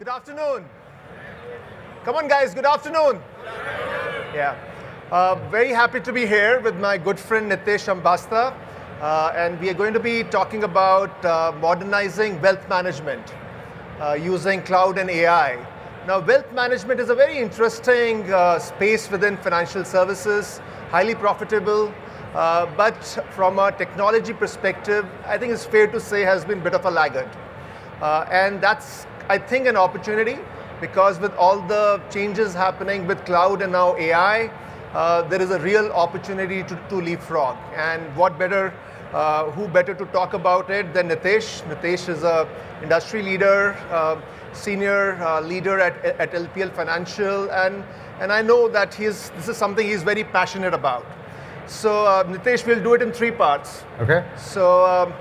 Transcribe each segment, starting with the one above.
Good afternoon. Come on, guys. Good afternoon. Yeah. Very happy to be here with my good friend Nitesh Ambasta. And we are going to be talking about modernizing wealth management using cloud and AI. Now, wealth management is a very interesting space within financial services, highly profitable, but from a technology perspective, I think it's fair to say has been a bit of a laggard. And that's, I think, an opportunity because with all the changes happening with cloud and now AI, there is a real opportunity to leapfrog. And what better, who better to talk about it than Nitesh? Nitesh is an industry leader, senior leader at LPL Financial, and I know that this is something he's very passionate about. So Nitesh, we'll do it in three parts. Okay. So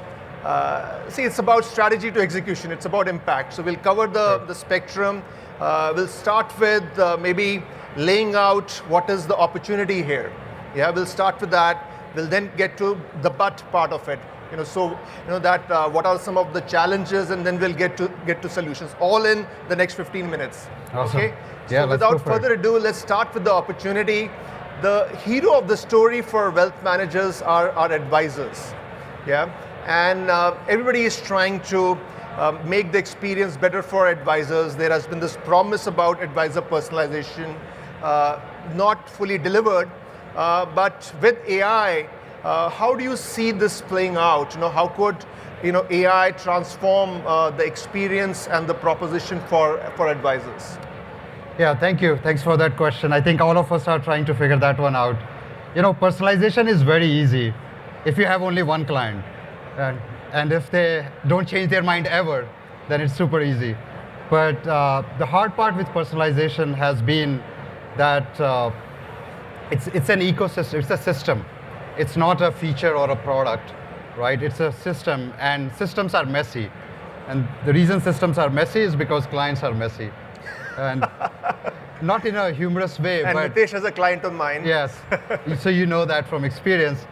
see, it's about strategy to execution. It's about impact. So we'll cover the spectrum. We'll start with maybe laying out what is the opportunity here. Yeah, we'll start with that. We'll then get to the but part of it. That what are some of the challenges, and then we'll get to solutions. All in the next 15 minutes. Awesome. Okay. Yeah, so without further ado, let's start with the opportunity. The hero of the story for wealth managers are advisors. Yeah. And everybody is trying to make the experience better for advisors. There has been this promise about advisor personalization, not fully delivered. But with AI, how do you see this playing out? How could AI transform the experience and the proposition for advisors? Yeah, thank you. Thanks for that question. I think all of us are trying to figure that one out. Personalization is very easy if you have only one client. And if they don't change their mind ever, then it's super easy. But the hard part with personalization has been that it's an ecosystem, it's a system. It's not a feature or a product, right? It's a system, and systems are messy. And the reason systems are messy is because clients are messy. And not in a humorous way, and but Nitesh has a client of mine. Yes, so you know that from experience.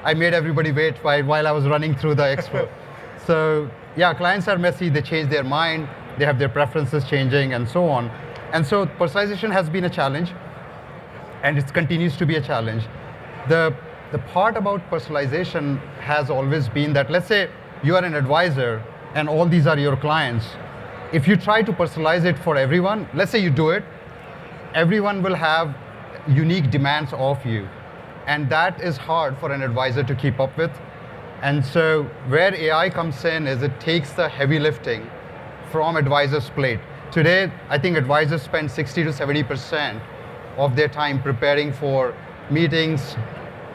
I made everybody wait while I was running through the expo. So yeah, clients are messy, they change their mind, they have their preferences changing and so on. And so personalization has been a challenge, and it continues to be a challenge. The part about personalization has always been that, let's say you are an advisor and all these are your clients. If you try to personalize it for everyone, let's say you do it, everyone will have unique demands of you. And that is hard for an advisor to keep up with. And so where AI comes in is it takes the heavy lifting from advisors' plate. Today, I think advisors spend 60 to 70% of their time preparing for meetings,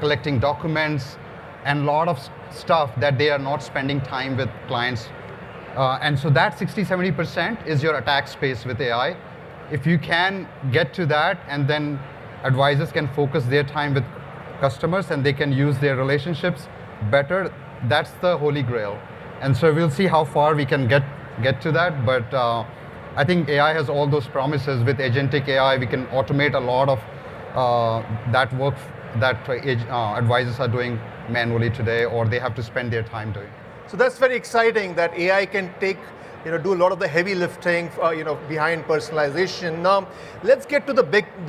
collecting documents, and a lot of stuff that they are not spending time with clients. And so that 60, 70% is your attack space with AI. If you can get to that, and then advisors can focus their time with customers and they can use their relationships better, that's the holy grail. And so we'll see how far we can get to that, but I think AI has all those promises. With agentic AI, we can automate a lot of that work that advisors are doing manually today, or they have to spend their time doing. So that's very exciting that AI can do a lot of the heavy lifting, behind personalization. Now, let's get to the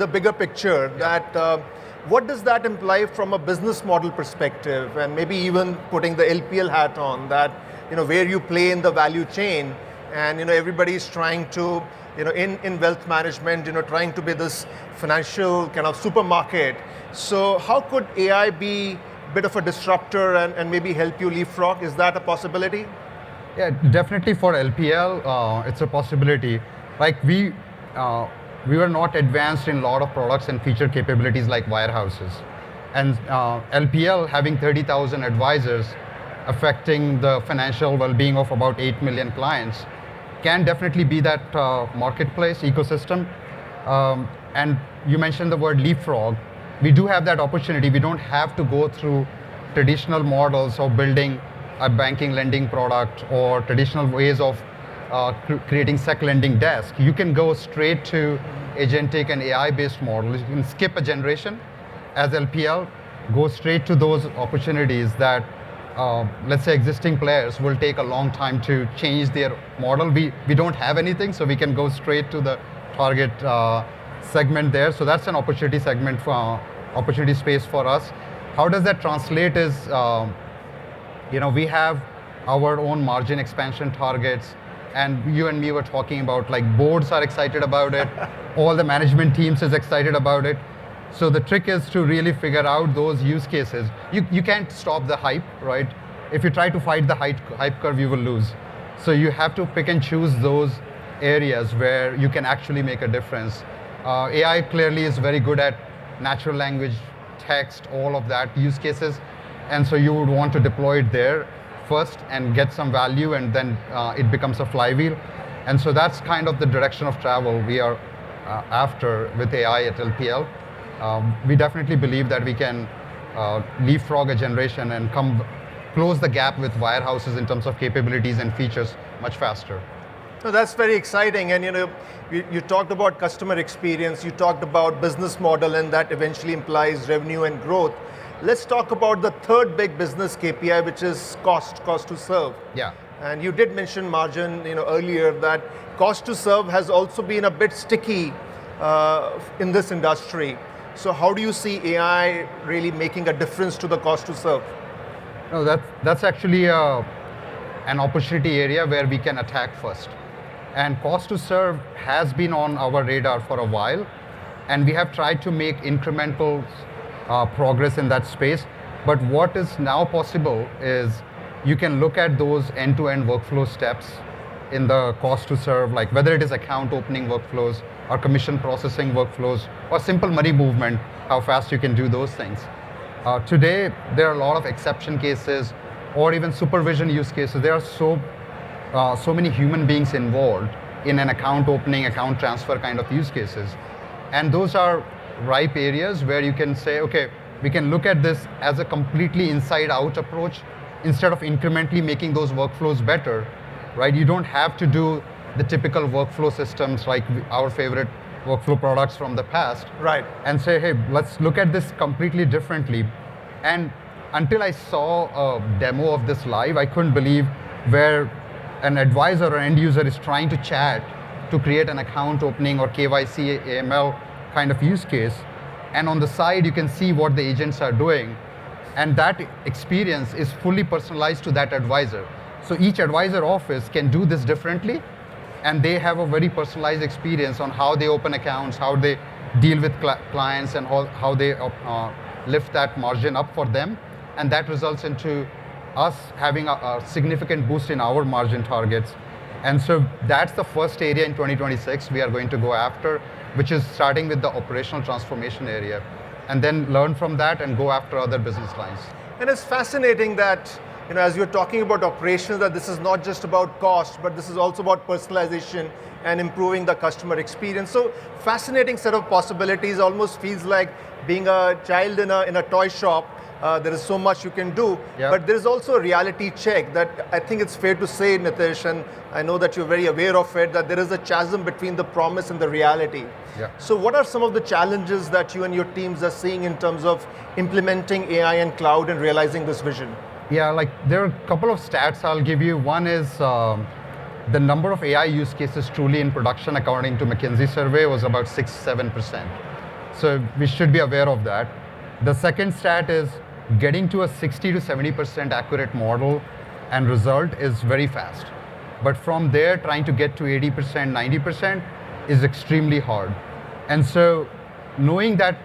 bigger picture. That what does that imply from a business model perspective, and maybe even putting the LPL hat on, that where you play in the value chain, and everybody's trying to in wealth management, trying to be this financial kind of supermarket. So how could AI be a bit of a disruptor and maybe help you leapfrog? Is that a possibility? Yeah, definitely for LPL, it's a possibility. Like we were not advanced in a lot of products and feature capabilities like wirehouses. And LPL having 30,000 advisors affecting the financial well-being of about 8 million clients can definitely be that marketplace ecosystem. And you mentioned the word leapfrog. We do have that opportunity. We don't have to go through traditional models of building a banking lending product or traditional ways of creating sec lending desk. You can go straight to agentic and AI-based models. You can skip a generation as LPL, go straight to those opportunities that let's say existing players will take a long time to change their model. We don't have anything, so we can go straight to the target segment there. So that's an opportunity segment for opportunity space for us. How does that translate is, we have our own margin expansion targets, and you and me were talking about like boards are excited about it, all the management teams is excited about it. So the trick is to really figure out those use cases. You can't stop the hype, right? If you try to fight the hype curve, you will lose. So you have to pick and choose those areas where you can actually make a difference. AI clearly is very good at natural language, text, all of that use cases. And so you would want to deploy it there first and get some value, and then it becomes a flywheel. And so that's kind of the direction of travel we are after with AI at LPL. We definitely believe that we can leapfrog a generation and close the gap with wirehouses in terms of capabilities and features much faster. No, that's very exciting. And you talked about customer experience, you talked about business model, and that eventually implies revenue and growth. Let's talk about the third big business KPI, which is cost to serve. Yeah. And you did mention margin, earlier, that cost to serve has also been a bit sticky in this industry. So how do you see AI really making a difference to the cost to serve? No, that's actually an opportunity area where we can attack first. And cost to serve has been on our radar for a while, and we have tried to make incremental progress in that space. But what is now possible is you can look at those end-to-end workflow steps in the cost to serve, like whether it is account opening workflows or commission processing workflows or simple money movement, how fast you can do those things. Today, there are a lot of exception cases or even supervision use cases. There are so many human beings involved in an account opening, account transfer kind of use cases. And those are ripe areas where you can say, okay, we can look at this as a completely inside-out approach instead of incrementally making those workflows better, right? You don't have to do the typical workflow systems like our favorite workflow products from the past. Right. And say, hey, let's look at this completely differently. And until I saw a demo of this live, I couldn't believe where an advisor or end user is trying to chat to create an account opening or KYC, AML kind of use case. And on the side, you can see what the agents are doing. And that experience is fully personalized to that advisor. So each advisor office can do this differently, and they have a very personalized experience on how they open accounts, how they deal with clients, and how they lift that margin up for them. And that results into us having a significant boost in our margin targets. And so that's the first area in 2026 we are going to go after, which is starting with the operational transformation area, and then learn from that and go after other business lines. And it's fascinating that, as you're talking about operations, that this is not just about cost, but this is also about personalization and improving the customer experience. So fascinating set of possibilities. Almost feels like being a child in a toy shop. There is so much you can do, Yep. But there is also a reality check that I think it's fair to say, Nitish, and I know that you're very aware of it, that there is a chasm between the promise and the reality. Yeah. So what are some of the challenges that you and your teams are seeing in terms of implementing AI and cloud and realizing this vision? Yeah, like there are a couple of stats I'll give you. One is the number of AI use cases truly in production, according to McKinsey survey, was about 6-7%. So we should be aware of that. The second stat is getting to a 60 to 70% accurate model and result is very fast. But from there, trying to get to 80%, 90% is extremely hard. And so knowing that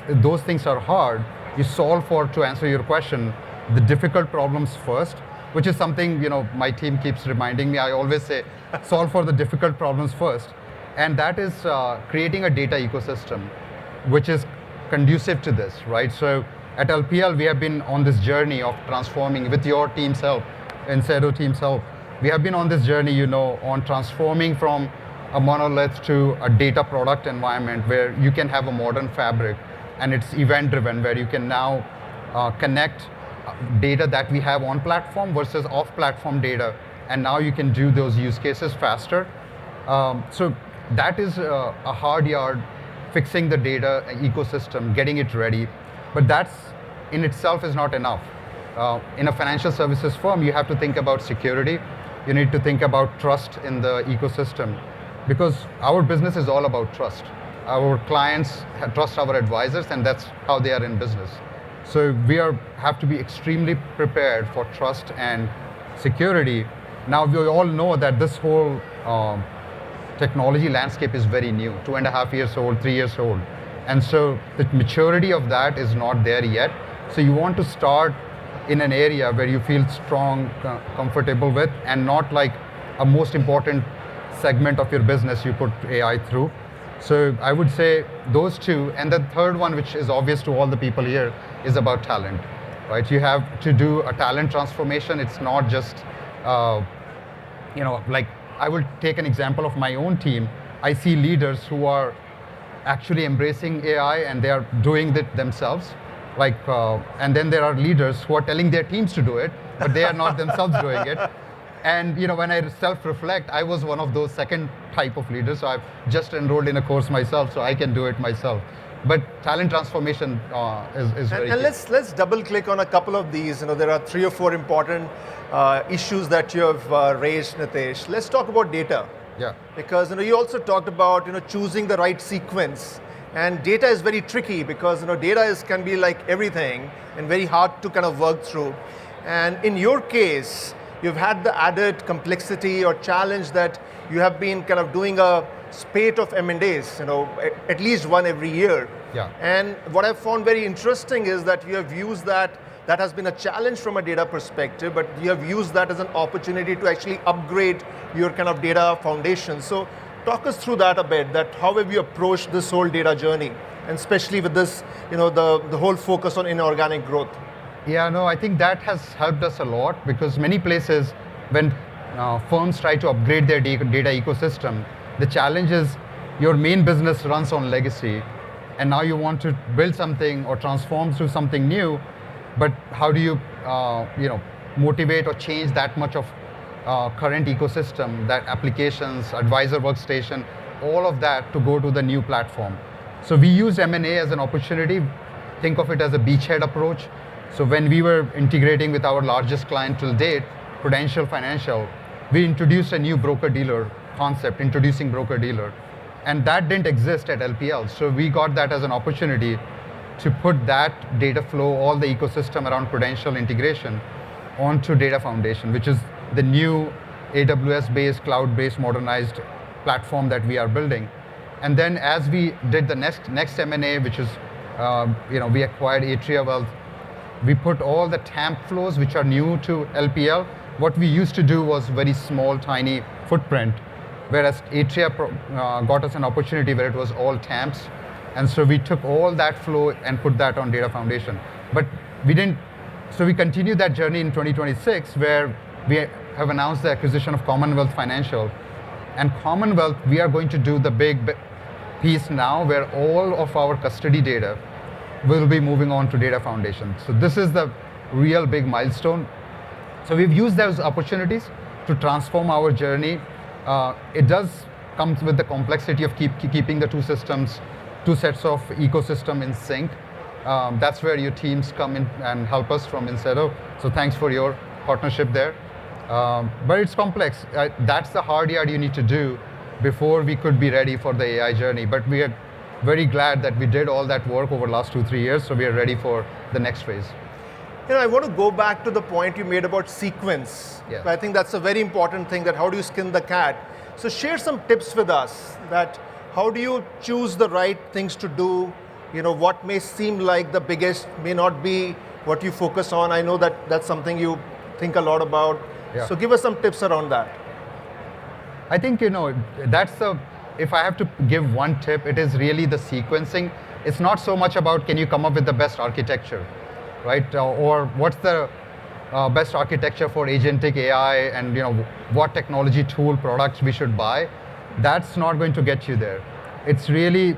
those things are hard, you solve for, to answer your question, the difficult problems first, which is something my team keeps reminding me. I always say, solve for the difficult problems first. And that is creating a data ecosystem, which is conducive to this, right? So at LPL, we have been on this journey of transforming, with your team's help, Incedo team's help, we have been on this journey, on transforming from a monolith to a data product environment where you can have a modern fabric, and it's event-driven, where you can now connect data that we have on platform versus off-platform data, and now you can do those use cases faster. So that is a hard yard, fixing the data ecosystem, getting it ready. But that's in itself is not enough. in a financial services firm, you have to think about security. You need to think about trust in the ecosystem, because our business is all about trust. Our clients trust our advisors, and that's how they are in business. So have to be extremely prepared for trust and security. Now we all know that this whole technology landscape is very new, 2.5 years old, 3 years old. And so the maturity of that is not there yet. So you want to start in an area where you feel strong, comfortable with, and not like a most important segment of your business you put AI through. So I would say those two. And the third one, which is obvious to all the people here, is about talent, right? You have to do a talent transformation. It's not just, like I will take an example of my own team. I see leaders who are actually embracing AI and they are doing it themselves. And then there are leaders who are telling their teams to do it, but they are not themselves doing it. And when I self-reflect, I was one of those second type of leaders. So I've just enrolled in a course myself, so I can do it myself. But talent transformation is very key. And let's double click on a couple of these. There are 3 or 4 important issues that you have raised, Nitesh. Let's talk about data. Yeah. Because you also talked about choosing the right sequence. And data is very tricky because data can be like everything and very hard to kind of work through. And in your case, you've had the added complexity or challenge that you have been kind of doing a spate of M&As, at least one every year. Yeah. And what I've found very interesting is that you have used that has been a challenge from a data perspective, but you have used that as an opportunity to actually upgrade your kind of data foundation. So talk us through that a bit, that how have you approached this whole data journey, and especially with this, the whole focus on inorganic growth? Yeah, no, I think that has helped us a lot, because many places when firms try to upgrade their data ecosystem, the challenge is your main business runs on legacy, and now you want to build something or transform to something new, but how do you motivate or change that much of current ecosystem, that applications, advisor workstation, all of that to go to the new platform. So we used M&A as an opportunity. Think of it as a beachhead approach. So when we were integrating with our largest client till date, Prudential Financial, we introduced a new broker-dealer concept, introducing broker-dealer. And that didn't exist at LPL. So we got that as an opportunity to put that data flow, all the ecosystem around Prudential integration onto Data Foundation, which is the new AWS-based, cloud-based, modernized platform that we are building. And then as we did the next M&A, which is, we acquired Atria Wealth, we put all the TAMP flows, which are new to LPL. What we used to do was very small, tiny footprint, whereas Atria got us an opportunity where it was all TAMPs. And so we took all that flow and put that on Data Foundation. But we didn't, so we continued that journey in 2026, where we have announced the acquisition of Commonwealth Financial. And Commonwealth, we are going to do the big piece now, where all of our custody data will be moving on to Data Foundation. So this is the real big milestone. So we've used those opportunities to transform our journey. It does come with the complexity of keeping the two sets of ecosystem in sync. That's where your teams come in and help us from Incedo. So thanks for your partnership there. But it's complex. That's the hard yard you need to do before we could be ready for the AI journey. But we are very glad that we did all that work over the last 2-3 years, so we are ready for the next phase. I want to go back to the point you made about sequence. Yes. I think that's a very important thing, that how do you skin the cat? So share some tips with us, that how do you choose the right things to do? What may seem like the biggest may not be what you focus on. I know that that's something you think a lot about. Yeah. So give us some tips around that. I think, if I have to give one tip, it is really the sequencing. It's not so much about can you come up with the best architecture, right? Or what's the best architecture for agentic AI, and what technology tool products we should buy. That's not going to get you there. It's really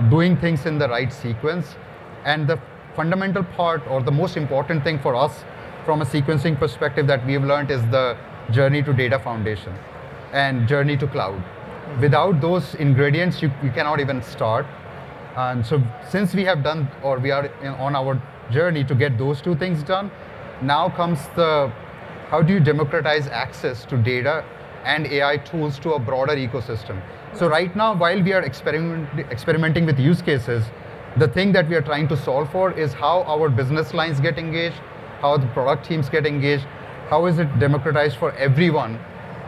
doing things in the right sequence. And the fundamental part, or the most important thing for us from a sequencing perspective that we've learned, is the journey to Data Foundation and journey to cloud. Without those ingredients, you cannot even start. And so since we have done, or we are on our journey to get those two things done, Now comes how do you democratize access to data and AI tools to a broader ecosystem? So right now, while we are experimenting with use cases, the thing that we are trying to solve for is how our business lines get engaged, how the product teams get engaged, how is it democratized for everyone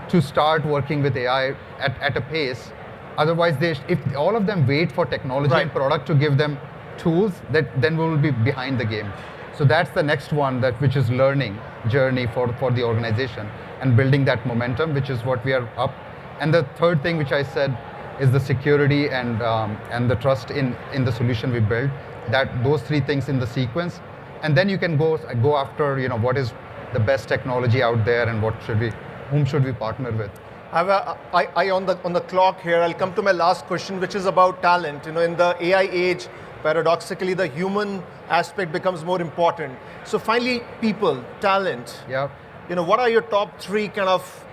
to start working with AI at a pace. Otherwise, if all of them wait for technology and product to give them tools, then we will be behind the game. So that's the next one, which is learning journey for the organization and building that momentum, which is what we are up. And the third thing, which I said, is the security and the trust in the solution we build. Those three things in the sequence, and then you can go after what is the best technology out there and whom should we partner with. I have an eye on the clock here. I'll come to my last question, which is about talent. In the AI age, paradoxically, the human aspect becomes more important. So finally, people, talent. Yeah. What are your top three kind of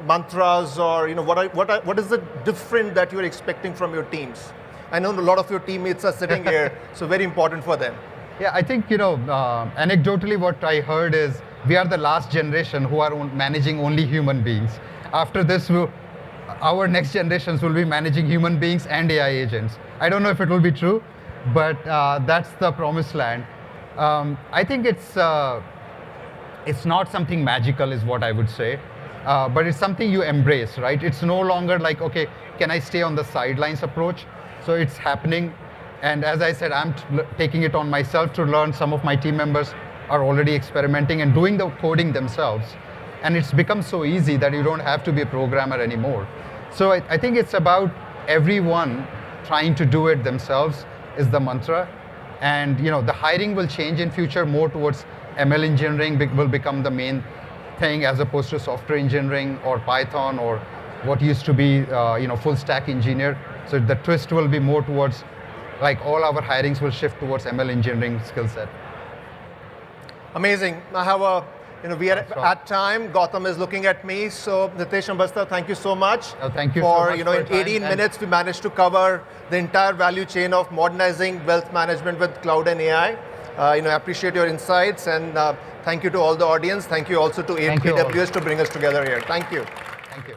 mantras, or what is the different that you're expecting from your teams? I know a lot of your teammates are sitting here, so very important for them. Yeah, I think anecdotally, what I heard is we are the last generation who are managing only human beings. After this, our next generations will be managing human beings and AI agents. I don't know if it will be true, but that's the promised land. I think it's not something magical, is what I would say, but it's something you embrace, right? It's no longer like, okay, can I stay on the sidelines approach? So it's happening, and as I said, I'm taking it on myself to learn. Some of my team members are already experimenting and doing the coding themselves, and it's become so easy that you don't have to be a programmer anymore. So I think it's about everyone trying to do it themselves is the mantra, and the hiring will change in future more towards ML engineering will become the main thing, as opposed to software engineering or Python or what used to be full stack engineer. So the twist will be more towards, like, all our hirings will shift towards ML engineering skill set. Amazing. I have we are at time. Gautam is looking at me. So Nitesh Ambastha, thank you so much. Thank you for, so much in 18 minutes, we managed to cover the entire value chain of modernizing wealth management with cloud and AI. I appreciate your insights, and thank you to all the audience. Thank you also to AWS to bring us together here. Thank you. Thank you.